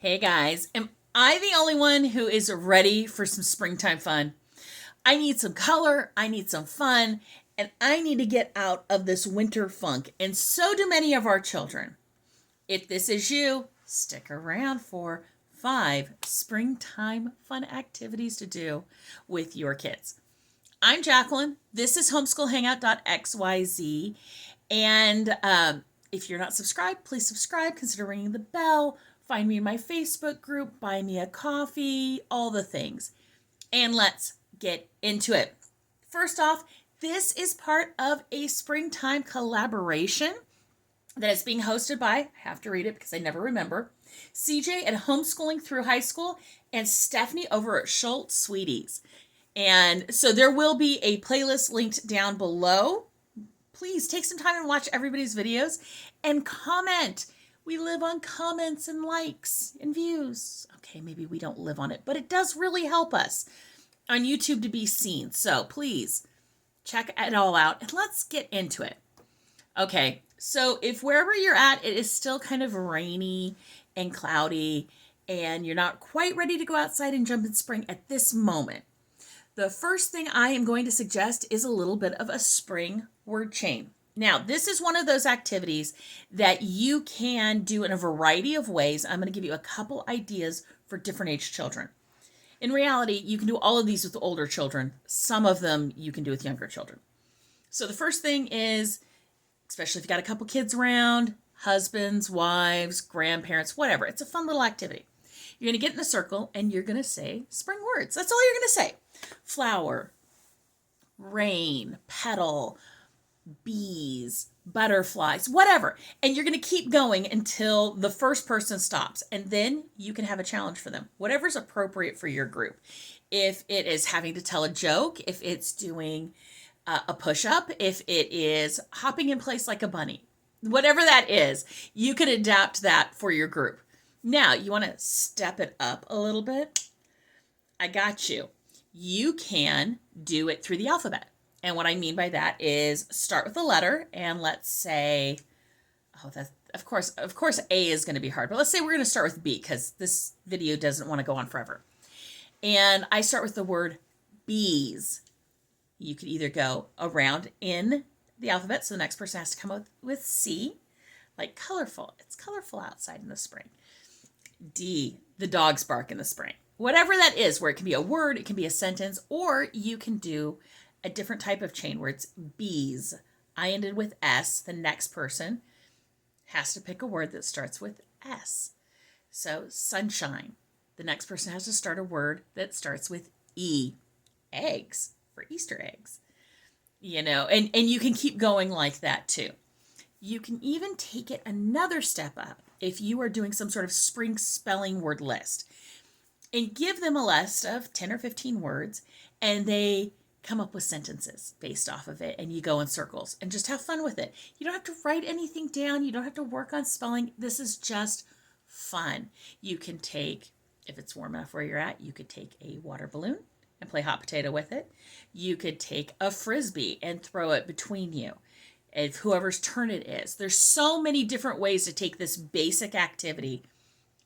Hey guys, am I the only one who is ready for some springtime fun? I need some color, I need some fun, and I need to get out of this winter funk, and so do many of our children. If this is you, stick around for 5 springtime fun activities to do with your kids. I'm Jacqueline. This is homeschoolhangout.xyz. And if you're not subscribed, please subscribe. Consider ringing the bell. Find me in my Facebook group. Buy me a coffee. All the things. And let's get into it. First off, this is part of a springtime collaboration that is being hosted by, I have to read it because I never remember, CJ at Homeschooling Through High School and Stephanie over at Schultz Sweeties. And so there will be a playlist linked down below. Please take some time and watch everybody's videos and comment. We live on comments and likes and views. Okay, maybe we don't live on it, but it does really help us on YouTube to be seen. So please check it all out and let's get into it. Okay, so if wherever you're at, it is still kind of rainy and cloudy and you're not quite ready to go outside and jump in spring at this moment, the first thing I am going to suggest is a little bit of a spring word chain. Now, this is one of those activities that you can do in a variety of ways. I'm going to give you a couple ideas for different age children. In reality, you can do all of these with older children. Some of them you can do with younger children. So the first thing is, especially if you got a couple kids around, husbands, wives, grandparents, whatever, it's a fun little activity. You're going to get in a circle and you're going to say spring words. That's all you're going to say. Flower, rain, petal, bees, butterflies, whatever. And you're going to keep going until the first person stops. And then you can have a challenge for them, whatever's appropriate for your group. If it is having to tell a joke, if it's doing a push-up, if it is hopping in place like a bunny, whatever that is, you can adapt that for your group. Now, you want to step it up a little bit? I got you. You can do it through the alphabet. And what I mean by that is start with a letter and let's say, that's of course A is going to be hard, but let's say we're going to start with B because this video doesn't want to go on forever. And I start with the word bees. You could either go around in the alphabet, so the next person has to come up with C, like colorful. It's colorful outside in the spring. D, the dogs bark in the spring. Whatever that is, where it can be a word, it can be a sentence, or you can do a different type of chain where it's bees. I ended with S. The next person has to pick a word that starts with S. So sunshine. The next person has to start a word that starts with E. Eggs, for Easter eggs. And you can keep going like that too. You can even take it another step up if you are doing some sort of spring spelling word list and give them a list of 10 or 15 words and they come up with sentences based off of it and you go in circles and just have fun with it. You don't have to write anything down. You don't have to work on spelling. This is just fun. You can take, if it's warm enough where you're at, you could take a water balloon and play hot potato with it. You could take a frisbee and throw it between you. If whoever's turn it is. There's so many different ways to take this basic activity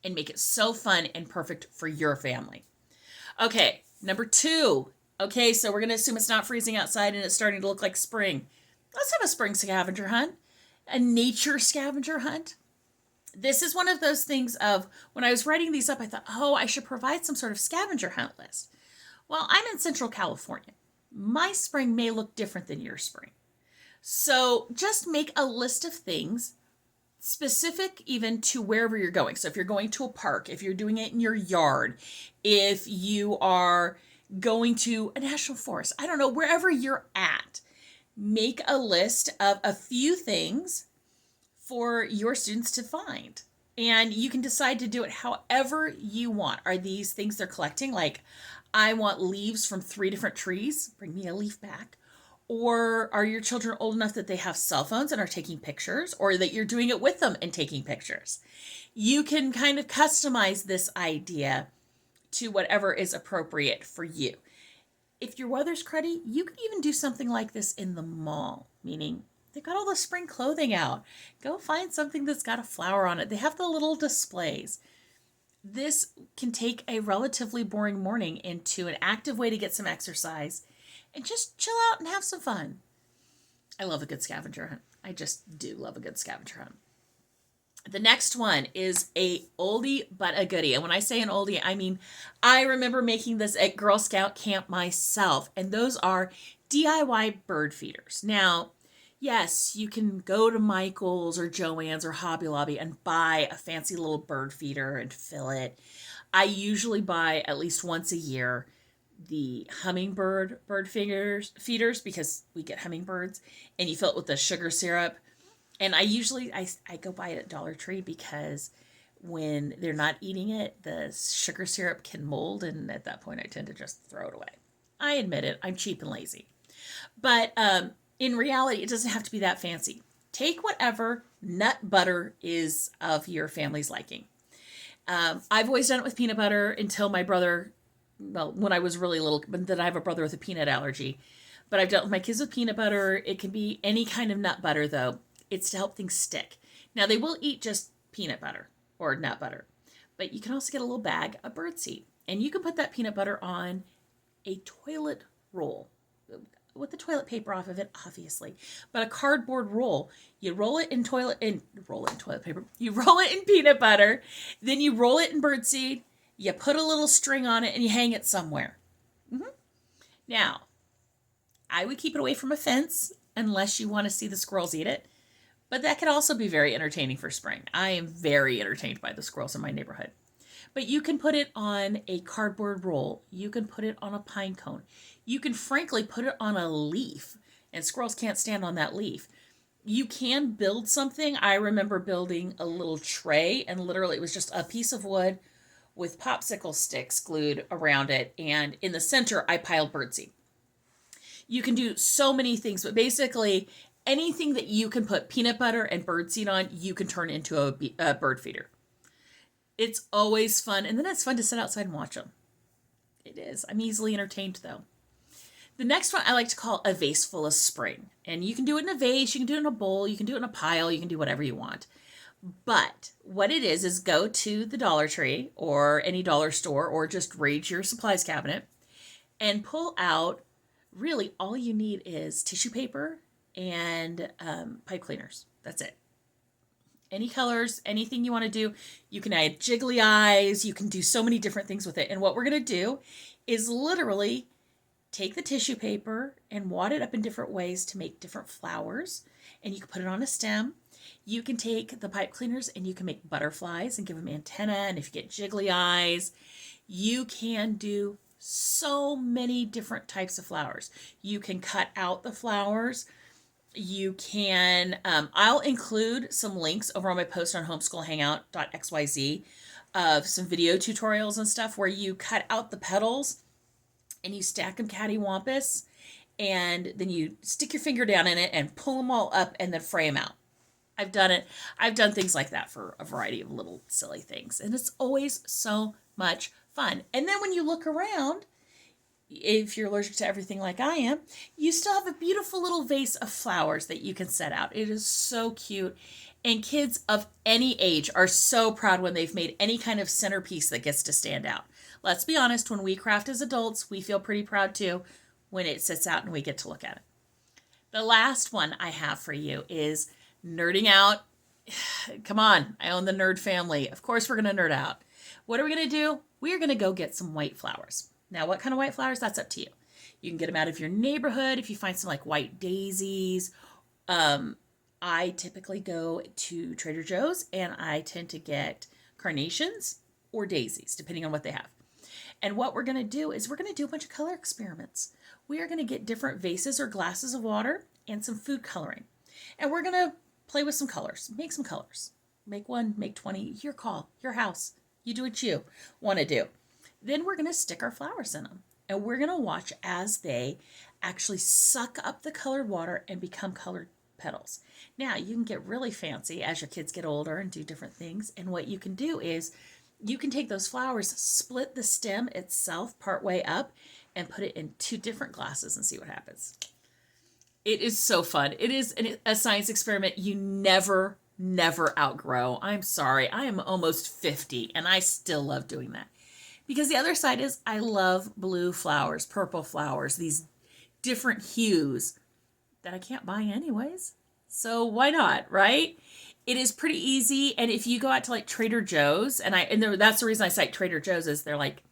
and make it so fun and perfect for your family. Okay, number 2. Okay, so we're going to assume it's not freezing outside and it's starting to look like spring. Let's have a spring scavenger hunt, a nature scavenger hunt. This is one of those things of when I was writing these up, I thought, I should provide some sort of scavenger hunt list. Well, I'm in Central California. My spring may look different than your spring. So just make a list of things specific even to wherever you're going. So if you're going to a park, if you're doing it in your yard, if you are going to a national forest, I don't know, wherever you're at, make a list of a few things for your students to find. And you can decide to do it however you want. Are these things they're collecting? Like, I want leaves from 3 different trees. Bring me a leaf back. Or are your children old enough that they have cell phones and are taking pictures, or that you're doing it with them and taking pictures? You can kind of customize this idea to whatever is appropriate for you. If your weather's cruddy, you can even do something like this in the mall, meaning they've got all the spring clothing out. Go find something that's got a flower on it. They have the little displays. this can take a relatively boring morning into an active way to get some exercise and just chill out and have some fun. I love a good scavenger hunt. I just do love a good scavenger hunt. The next one is a oldie but a goodie. And when I say an oldie, I mean I remember making this at Girl Scout camp myself. And those are DIY bird feeders. Now, yes, you can go to Michael's or Joann's or Hobby Lobby and buy a fancy little bird feeder and fill it. I usually buy at least once a year the hummingbird bird feeders because we get hummingbirds, and you fill it with the sugar syrup. And I go buy it at Dollar Tree because when they're not eating it, the sugar syrup can mold, and at that point I tend to just throw it away. I admit it, I'm cheap and lazy. But in reality, it doesn't have to be that fancy. Take whatever nut butter is of your family's liking. I've always done it with peanut butter until my brother, well, when I was really little, but then I have a brother with a peanut allergy. But I've dealt with my kids with peanut butter. It can be any kind of nut butter, though. It's to help things stick. Now, they will eat just peanut butter or nut butter, but you can also get a little bag of birdseed, and you can put that peanut butter on a toilet roll with the toilet paper off of it, obviously, but a cardboard roll. You roll it in toilet paper. You roll it in peanut butter, then you roll it in birdseed. You put a little string on it and you hang it somewhere. Now, I would keep it away from a fence unless you want to see the squirrels eat it. But that can also be very entertaining for spring. I am very entertained by the squirrels in my neighborhood. But you can put it on a cardboard roll. You can put it on a pine cone. You can frankly put it on a leaf, and squirrels can't stand on that leaf. You can build something. I remember building a little tray, and literally it was just a piece of wood with popsicle sticks glued around it, and in the center I piled birdseed. You can do so many things, but basically anything that you can put peanut butter and birdseed on, you can turn into a bird feeder. It's always fun, and then it's fun to sit outside and watch them. It is. I'm easily entertained, though. The next one I like to call a vase full of spring. And you can do it in a vase, you can do it in a bowl, you can do it in a pile, you can do whatever you want. But what it is go to the Dollar Tree or any dollar store or just raid your supplies cabinet and pull out, really all you need is tissue paper and pipe cleaners. That's it. Any colors, anything you want to do. You can add jiggly eyes. You can do so many different things with it. And what we're going to do is literally take the tissue paper and wad it up in different ways to make different flowers. And you can put it on a stem. You can take the pipe cleaners and you can make butterflies and give them antenna. And if you get jiggly eyes, you can do so many different types of flowers. You can cut out the flowers. You can, I'll include some links over on my post on homeschoolhangout.xyz of some video tutorials and stuff where you cut out the petals and you stack them cattywampus, and then you stick your finger down in it and pull them all up and then fray them out. I've done it. I've done things like that for a variety of little silly things, and it's always so much fun. And then when you look around, if you're allergic to everything like I am, you still have a beautiful little vase of flowers that you can set out. It is so cute. And kids of any age are so proud when they've made any kind of centerpiece that gets to stand out. Let's be honest, when we craft as adults, we feel pretty proud too when it sits out and we get to look at it. The last one I have for you is nerding out. Come on, I own the nerd family. Of course we're going to nerd out. What are we going to do? We are going to go get some white flowers. Now, what kind of white flowers? That's up to you. You can get them out of your neighborhood if you find some like white daisies. I typically go to Trader Joe's and I tend to get carnations or daisies, depending on what they have. And what we're going to do is we're going to do a bunch of color experiments. We are going to get different vases or glasses of water and some food coloring. And we're going to play with some colors. Make some colors. Make 1, make 20. Your call, your house. You do what you want to do. Then we're going to stick our flowers in them. And we're going to watch as they actually suck up the colored water and become colored petals. Now, you can get really fancy as your kids get older and do different things. And what you can do is you can take those flowers, split the stem itself part way up, and put it in 2 different glasses and see what happens. It is so fun. It is a science experiment you never never outgrow. I'm sorry. I am almost 50 and I still love doing that. Because the other side is I love blue flowers, purple flowers, these different hues that I can't buy anyways. So why not, right? It is pretty easy. And if you go out to like Trader Joe's, that's the reason I cite Trader Joe's, is they're like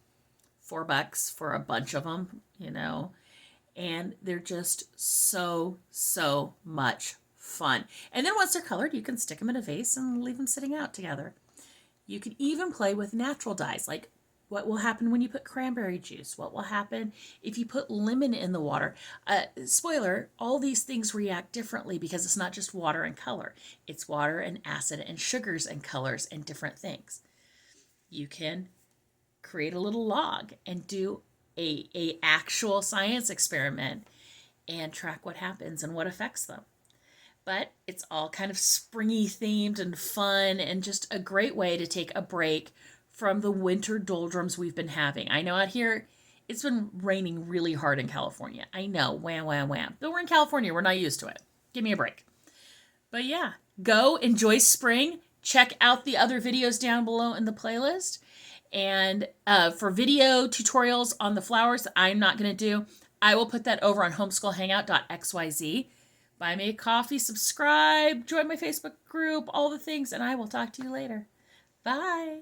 $4 for a bunch of them, and they're just so, so much fun. And then once they're colored, you can stick them in a vase and leave them sitting out together. You can even play with natural dyes, like what will happen when you put cranberry juice? What will happen if you put lemon in the water? Spoiler, all these things react differently because it's not just water and color. It's water and acid and sugars and colors and different things. You can create a little log and do a actual science experiment and track what happens and what affects them. But it's all kind of springy themed and fun and just a great way to take a break from the winter doldrums we've been having. I know out here it's been raining really hard in California. I know, wham, wham, wham. But we're in California, we're not used to it. Give me a break. But yeah, go enjoy spring. Check out the other videos down below in the playlist. And for video tutorials on the flowers that I'm not going to do, I will put that over on homeschoolhangout.xyz. Buy me a coffee, subscribe, join my Facebook group, all the things, and I will talk to you later. Bye.